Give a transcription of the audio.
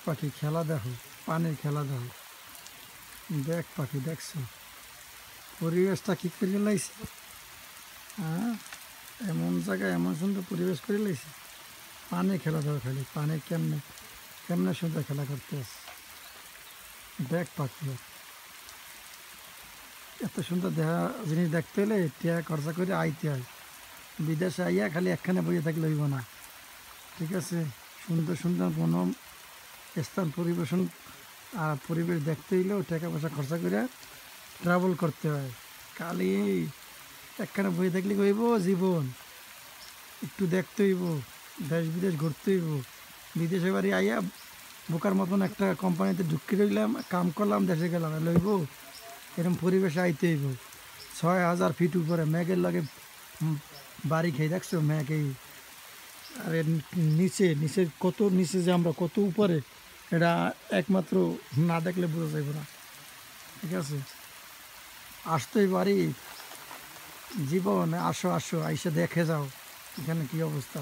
পাখি খেলা দেখো, পানির খেলা দেখো। দেখ পাখি, দেখছো পরিবেশটা কি করে লাইছে? হ্যাঁ, এমন জায়গায় এমন সুন্দর পরিবেশ করে লাইছে। পানি খেলা দেখো, খালি পানি কেমনে কেমনে সুন্দর খেলা করতে আসে। দেখ পাখি, এত সুন্দর দেখা জিনিস দেখতে হলে টিয়া খরচা করে আইতে হয়। বিদেশে আইয়া খালি একখানে বইয়ে থাকলে হইব না, ঠিক আছে? সুন্দর সুন্দর বনম স্থান পরিবেশন আর পরিবেশ দেখতে হইলেও টাকা পয়সা খরচা করে ট্রাভেল করতে হয়। খালি একখানে বই থাকলে হইব জীবন, একটু দেখতে হইব, দেশ বিদেশ ঘুরতে হইব। বিদেশে বাড়ি আইয়া বোকার মতন একটা কোম্পানিতে ঢুকি রইলাম, কাম করলাম, দেশে গেলাম, লইব এরকম পরিবেশে আইতে হইব। 6,000 ফিট উপরে মেঘের লাগে বাড়ি খেয়ে, দেখছো মেঘ এই, আর এর নিচে নিচে কত নিচে যে আমরা কত উপরে, এটা একমাত্র না দেখলে বোঝা যাইব না, ঠিক আছে? আসতেই পারি জীবন, আসো আসো আইসা দেখে যাও এখানে কি অবস্থা।